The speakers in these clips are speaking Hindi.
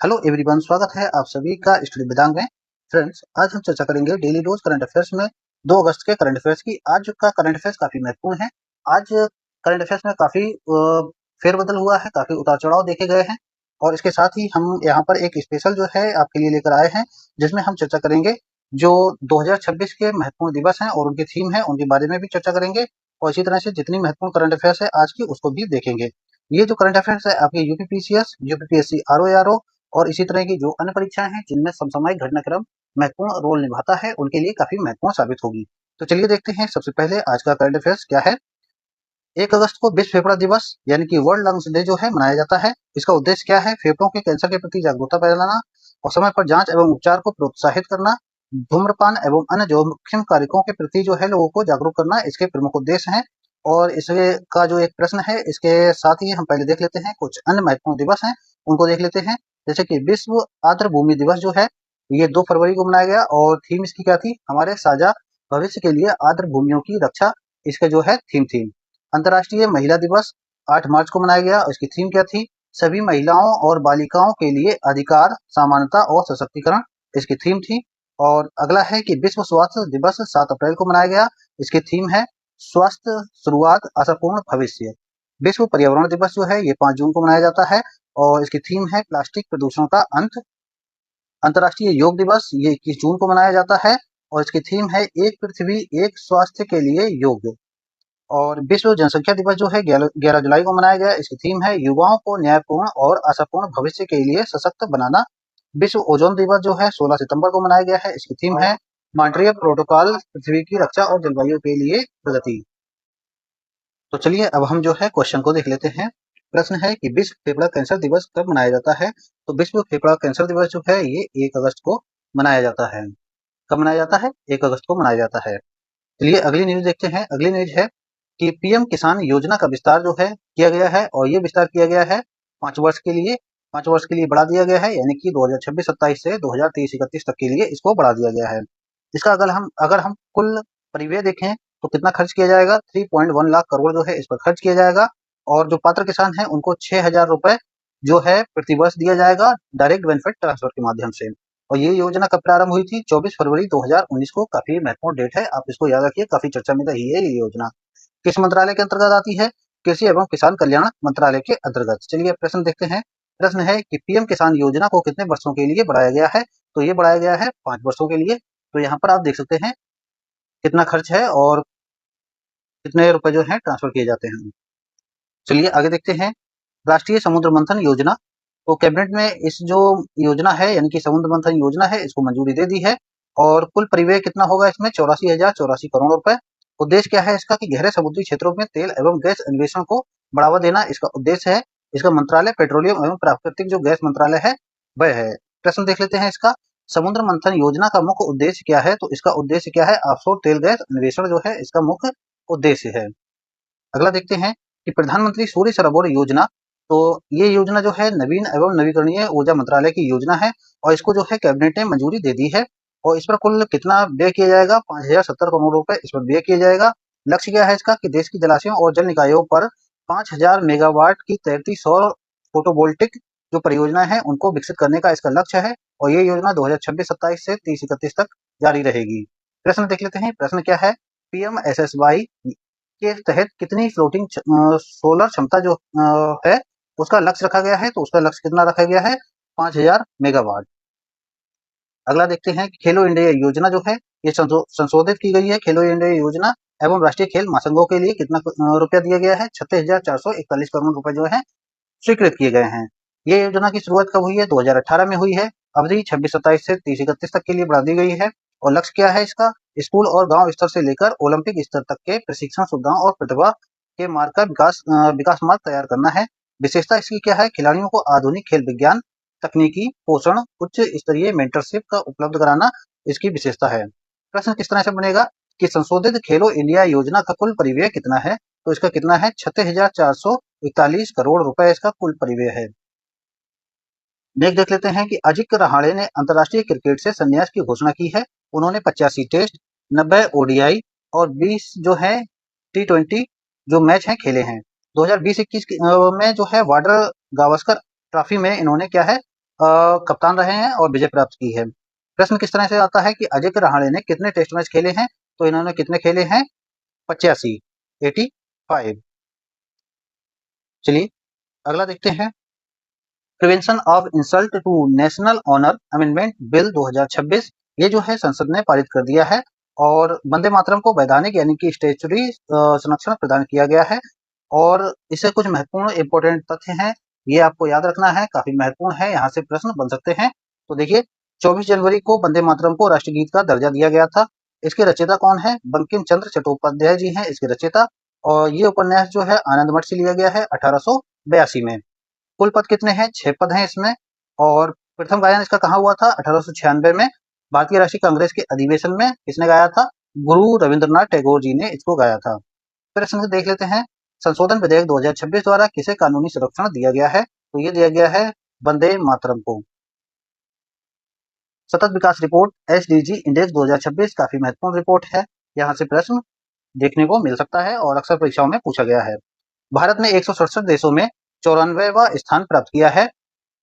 हेलो एवरीवन, स्वागत है आप सभी का स्टडी वेदांग में। फ्रेंड्स, आज हम चर्चा करेंगे डेली रोज करंट अफेयर्स में 2 अगस्त के करंट अफेयर्स की। आज का करंट अफेयर्स काफी महत्वपूर्ण है। आज करंट अफेयर्स में काफी फेरबदल हुआ है, काफी उतार चढ़ाव देखे गए हैं और इसके साथ ही हम यहाँ पर एक स्पेशल जो है आपके लिए लेकर आए हैं, जिसमें हम चर्चा करेंगे जो 2026 के महत्वपूर्ण दिवस हैं और उनकी थीम है, उनके बारे में भी चर्चा करेंगे और इसी तरह से जितनी महत्वपूर्ण करंट अफेयर्स है आज की उसको भी देखेंगे। ये जो करंट अफेयर्स है आपके यूपीपीसीएस, यूपीपीएससी, आरओएआरओ और इसी तरह की जो अन्य परीक्षाएं हैं जिनमें समसामयिक घटनाक्रम महत्वपूर्ण रोल निभाता है, उनके लिए काफी महत्वपूर्ण साबित होगी। तो चलिए देखते हैं सबसे पहले आज का करंट अफेयर्स क्या है। 1 अगस्त को विश्व फेफड़ा दिवस यानी कि वर्ल्ड लंग्स डे जो है मनाया जाता है। इसका उद्देश्य क्या है? फेफड़ों के कैंसर के प्रति जागरूकता फैलाना और समय पर जांच एवं उपचार को प्रोत्साहित करना, धूम्रपान एवं अन्य जोखिम कारकों के प्रति जो है लोगों को जागरूक करना इसके प्रमुख उद्देश्य हैं। और इसके का जो एक प्रश्न है, इसके साथ ही हम पहले देख लेते हैं कुछ अन्य महत्वपूर्ण दिवस हैं, उनको देख लेते हैं। जैसे कि विश्व आर्द्र भूमि दिवस जो है ये 2 फरवरी को मनाया गया और थीम इसकी क्या थी? हमारे साझा भविष्य के लिए आर्द्र भूमियों की रक्षा, इसका जो है थीम थी। अंतर्राष्ट्रीय महिला दिवस 8 मार्च को मनाया गया। इसकी थीम क्या थी? सभी महिलाओं और बालिकाओं के लिए अधिकार, समानता और सशक्तिकरण, इसकी थीम थी। और अगला है कि विश्व स्वास्थ्य दिवस 7 अप्रैल को मनाया गया। इसकी थीम है स्वस्थ शुरुआत, आशापूर्ण भविष्य। विश्व पर्यावरण दिवस जो है ये 5 जून को मनाया जाता है और इसकी थीम है प्लास्टिक प्रदूषण का अंत। अंतर्राष्ट्रीय योग दिवस ये 21 जून को मनाया जाता है और इसकी थीम है एक पृथ्वी एक स्वास्थ्य के लिए योग। और विश्व जनसंख्या दिवस जो है 11 जुलाई को मनाया गया। इसकी थीम है युवाओं को न्यायपूर्ण और आशापूर्ण भविष्य के लिए सशक्त बनाना। विश्व ओजोन दिवस जो है 16 सितंबर को मनाया गया है। इसकी थीम है मॉन्ट्रियल प्रोटोकॉल, पृथ्वी की रक्षा और जलवायु के लिए प्रगति। तो चलिए अब हम जो है क्वेश्चन को देख लेते हैं। प्रश्न है कि विश्व फेफड़ा कैंसर दिवस कब मनाया जाता है? तो विश्व फेफड़ा कैंसर दिवस जो है ये 1 अगस्त को मनाया जाता है। कब मनाया जाता है? 1 अगस्त को मनाया जाता है। चलिए अगली न्यूज देखते हैं। अगली न्यूज है कि पीएम किसान योजना का विस्तार जो है किया गया है और ये विस्तार किया गया है 5 वर्ष के लिए। 5 वर्ष के लिए बढ़ा दिया गया है, यानी कि 2026-27 से 2030-31 तक के लिए इसको बढ़ा दिया गया है। इसका अगर हम कुल परिव्यय देखें तो कितना खर्च किया जाएगा? 3.1 लाख करोड़ जो है इस पर खर्च किया जाएगा और जो पात्र किसान हैं उनको 6,000 रुपए जो है प्रति वर्ष दिया जाएगा डायरेक्ट बेनिफिट ट्रांसफर के माध्यम से। और ये योजना कब प्रारंभ हुई थी? 24 फरवरी 2019 को। काफी महत्वपूर्ण डेट है, आप इसको याद रखिए, काफी चर्चा में रही है ये योजना। किस मंत्रालय के अंतर्गत आती है? कृषि एवं किसान कल्याण मंत्रालय के अंतर्गत। चलिए प्रश्न देखते हैं। प्रश्न है कि पीएम किसान योजना को कितने वर्षों के लिए बढ़ाया गया है? तो ये बढ़ाया गया है 5 वर्षों के लिए। तो यहाँ पर आप देख सकते हैं कितना खर्च है और कितने रुपए जो है ट्रांसफर किए जाते हैं। चलिए आगे देखते हैं। राष्ट्रीय समुद्र मंथन योजना, तो कैबिनेट में इस जो योजना है यानी कि समुद्र मंथन योजना है इसको मंजूरी दे दी है और कुल परिव्यय कितना होगा इसमें? 84,084 करोड़ रुपए। उद्देश्य क्या है इसका? कि गहरे समुद्री क्षेत्रों में तेल एवं गैस अन्वेषण को बढ़ावा देना इसका उद्देश्य है। इसका मंत्रालय पेट्रोलियम एवं प्राकृतिक जो गैस मंत्रालय है वह है। प्रश्न देख लेते हैं इसका। समुद्र मंथन योजना का मुख्य उद्देश्य क्या है? तो इसका उद्देश्य क्या है? ऑफशोर तेल गैस अन्वेषण जो है इसका मुख्य उद्देश्य है। अगला देखते हैं कि प्रधानमंत्री सूर्य सरोवर योजना, तो ये योजना जो है नवीन एवं नवीकरणीय ऊर्जा मंत्रालय की योजना है और इसको जो है कैबिनेट ने मंजूरी दे दी है और इस पर कुल कितना व्यय किया जाएगा? 5,070 करोड़ रुपए इस पर व्यय किया जाएगा। लक्ष्य क्या है इसका? कि देश की जलाशयों और जल निकायों पर 5,000 मेगावाट की तैरती सौर फोटोवोल्टिक जो परियोजना है उनको विकसित करने का इसका लक्ष्य है और ये योजना 2026-27 से 30-31 तक जारी रहेगी। प्रश्न देख लेते हैं। प्रश्न क्या है? पीएमएसएसवाई के तहत कितनी फ्लोटिंग सोलर क्षमता जो है उसका लक्ष्य रखा गया है? तो उसका लक्ष्य कितना रखा गया है? 5,000 मेगावाट। अगला देखते हैं कि खेलो इंडिया योजना जो है ये संशोधित की गई है। खेलो इंडिया योजना एवं राष्ट्रीय खेल महासंघों के लिए कितना रुपया दिया गया है? 36,441 करोड़ रुपए जो है स्वीकृत किए गए हैं। ये योजना की शुरुआत कब हुई है? 2018 में हुई है। अवधि 26-27 से 30-31 तक के लिए बढ़ा दी गई है और लक्ष्य क्या है इसका? स्कूल और गांव स्तर से लेकर ओलंपिक स्तर तक के प्रशिक्षण सुविधाओं और प्रतिभा के मार्ग का विकास मार्ग तैयार करना है। विशेषता इसकी क्या है? खिलाड़ियों को आधुनिक खेल विज्ञान, तकनीकी पोषण, उच्च स्तरीय मेंटरशिप का उपलब्ध कराना इसकी विशेषता है। प्रश्न किस तरह से बनेगा कि संशोधित खेलो इंडिया योजना का कुल परिव्यय कितना है? तो इसका कितना है? 36,441 करोड़ रुपए इसका कुल परिव्यय है। देख लेते हैं कि अजिंक्य रहाणे ने अंतर्राष्ट्रीय क्रिकेट से संन्यास की घोषणा की है। उन्होंने 85 टेस्ट, 90 ओडीआई और 20 जो है T20 जो मैच हैं खेले हैं। 2020-21 में जो है वाटर गावस्कर ट्रॉफी में इन्होंने क्या है कप्तान रहे हैं और विजय प्राप्त की है। प्रश्न किस तरह से आता है कि अजिंक्य रहाणे ने कितने टेस्ट मैच खेले हैं? तो इन्होंने कितने खेले हैं? 85, 85। चलिए अगला देखते हैं। Prevention of insult to national honour amendment bill 2026, ये जो है संसद ने पारित कर दिया है और वंदे मातरम को वैधानिक यानी कि स्टेचुरी संरक्षण प्रदान किया गया है। और इससे कुछ महत्वपूर्ण इंपॉर्टेंट तथ्य हैं, ये आपको याद रखना है, काफी महत्वपूर्ण है, यहाँ से प्रश्न बन सकते हैं। तो देखिए 24 जनवरी को वंदे मातरम को राष्ट्रगीत का दर्जा दिया गया था। इसके रचयिता कौन है? बंकिम चंद्र चट्टोपाध्याय जी हैं इसके रचयिता। और ये उपन्यास जो है आनंद मठ से लिया गया है 1882 में। कुल पद कितने हैं? 6 पद हैं इसमें। और प्रथम गायन इसका कहाँ हुआ था? 1896 में भारतीय राष्ट्रीय कांग्रेस के अधिवेशन में किसने गाया था? गुरु रविंद्रनाथ टैगोर जी ने इसको गाया था। प्रश्न से देख लेते हैं। संशोधन विधेयक 2026 द्वारा किसे कानूनी संरक्षण दिया गया है? तो ये दिया गया है वंदे मातरम को। सतत विकास रिपोर्ट एसडीजी इंडेक्स 2026 काफी महत्वपूर्ण रिपोर्ट है, यहाँ से प्रश्न देखने को मिल सकता है और अक्सर परीक्षाओं में पूछा गया है। भारत ने 167 देशों में 94वां स्थान प्राप्त किया है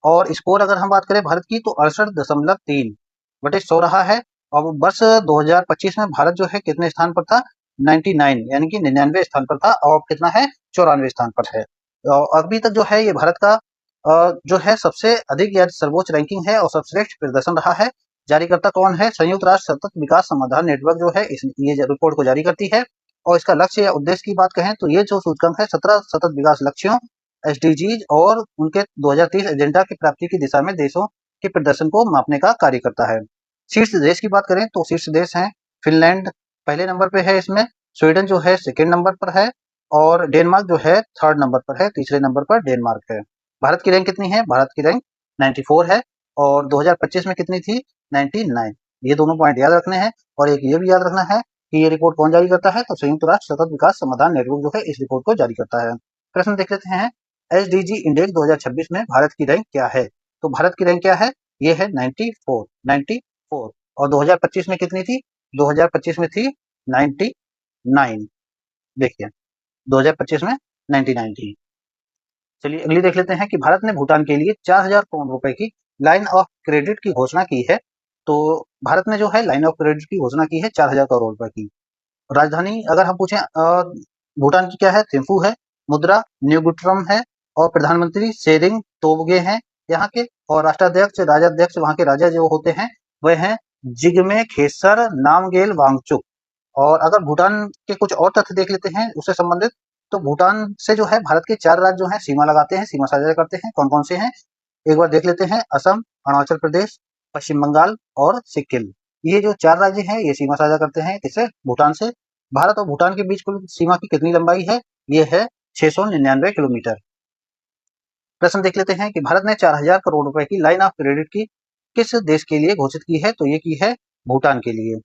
और स्कोर अगर हम बात करें भारत की तो 68.3 बटे 100 रहा है। और वर्ष 2025 में भारत जो है कितने स्थान पर था? 99 यानी कि 99 स्थान पर था और कितना है? 94 स्थान पर है। और अभी तक जो है ये भारत का जो है सबसे अधिक या सर्वोच्च रैंकिंग है और सर्वश्रेष्ठ प्रदर्शन रहा है। जारीकर्ता कौन है? संयुक्त राष्ट्र सतत विकास समाधान नेटवर्क जो है ये रिपोर्ट को जारी करती है। और इसका लक्ष्य या उद्देश्य की बात कहें तो ये जो सूचकांक है 17 सतत विकास लक्ष्यों एसडीजीज और उनके 2030 एजेंडा की प्राप्ति की दिशा में देशों के प्रदर्शन को मापने का कार्य करता है। शीर्ष देश की बात करें तो शीर्ष देश हैं फिनलैंड पहले नंबर पे है इसमें, स्वीडन जो है सेकेंड नंबर पर है और डेनमार्क जो है थर्ड नंबर पर है, तीसरे नंबर पर डेनमार्क है। भारत की रैंक कितनी है? भारत की रैंक 94 है और 2025 में कितनी थी? 99। ये दोनों पॉइंट याद रखने हैं और एक ये भी याद रखना है कि ये रिपोर्ट कौन जारी करता है? तो संयुक्त राष्ट्र सतत विकास समाधान नेटवर्क जो है इस रिपोर्ट को जारी करता है। प्रश्न देख लेते हैं। एसडीजी इंडेक्स 2026 में भारत की रैंक क्या है? तो भारत की रैंक क्या है? ये है 94, 94। और 2025 में कितनी थी? 2025 में थी 99। देखिए 2025 में 99 थी। चलिए अगली देख लेते हैं कि भारत ने भूटान के लिए 4000 करोड़ रुपए की लाइन ऑफ क्रेडिट की घोषणा की है। तो भारत ने जो है लाइन ऑफ क्रेडिट की घोषणा की है 4000 करोड़ रुपए की। राजधानी अगर हम पूछें भूटान की क्या है? थिम्फू है। मुद्रा न्यूगुट्रम है और प्रधानमंत्री शेरिंग तोबगे हैं यहाँ के। और राष्ट्राध्यक्ष राजाध्यक्ष वहाँ के राजा जो होते हैं वह हैं जिग्मे खेसर नामगेल वांगचुक। और अगर भूटान के कुछ और तथ्य देख लेते हैं उससे संबंधित, तो भूटान से जो है भारत के 4 राज्य जो हैं सीमा लगाते हैं, सीमा साझा करते हैं। कौन-कौन से हैं? एक बार देख लेते हैं। असम, अरुणाचल प्रदेश, पश्चिम बंगाल और सिक्किम। ये जो 4 राज्य हैं ये सीमा साझा करते हैं किससे? भूटान से। भारत और भूटान के बीच कुल सीमा की कितनी लंबाई है? ये है 699 किलोमीटर। प्रश्न देख लेते हैं कि भारत ने 4000 करोड़ रुपए की लाइन ऑफ क्रेडिट की किस देश के लिए घोषित की है? तो ये की है भूटान के लिए।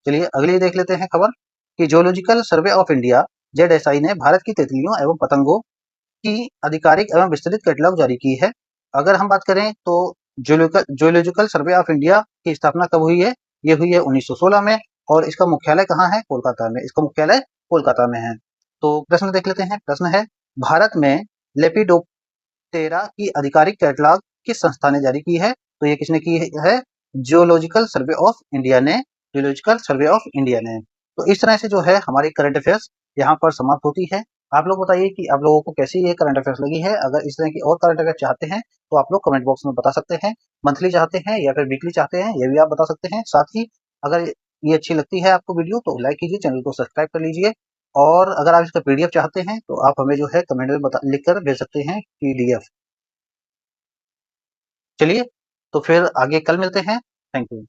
चलिए अगली देख लेते हैं खबर कि geological survey of India ZSI ने भारत की तितलियों एवं पतंगों की आधिकारिक एवं विस्तृत कैटलॉग जारी की है। अगर हम बात करें तो जियोलॉजिकल सर्वे ऑफ इंडिया की स्थापना कब हुई है? ये हुई है 1916 में और इसका मुख्यालय कहाँ है? कोलकाता में। इसका मुख्यालय कोलकाता में है। तो प्रश्न देख लेते हैं। प्रश्न है भारत में लेपिडोप्टेरा की आधिकारिक कैटलॉग किस संस्था ने जारी की है? तो ये किसने की है? जियोलॉजिकल सर्वे ऑफ इंडिया ने। जियोलॉजिकल सर्वे ऑफ इंडिया ने। तो इस तरह से जो है हमारी करंट अफेयर्स यहाँ पर समाप्त होती है। आप लोग बताइए कि आप लोगों को कैसी ये करंट अफेयर्स लगी है? अगर इस तरह की और करंट अफेयर्स चाहते हैं तो आप लोग कमेंट बॉक्स में बता सकते हैं। मंथली चाहते हैं या फिर वीकली चाहते हैं ये भी आप बता सकते हैं। साथ ही अगर ये अच्छी लगती है आपको वीडियो तो लाइक कीजिए, चैनल को सब्सक्राइब कर लीजिए। और अगर आप इसका पीडीएफ चाहते हैं तो आप हमें जो है कमेंट में लिख कर भेज सकते हैं पीडीएफ। चलिए तो फिर आगे कल मिलते हैं। Thank you.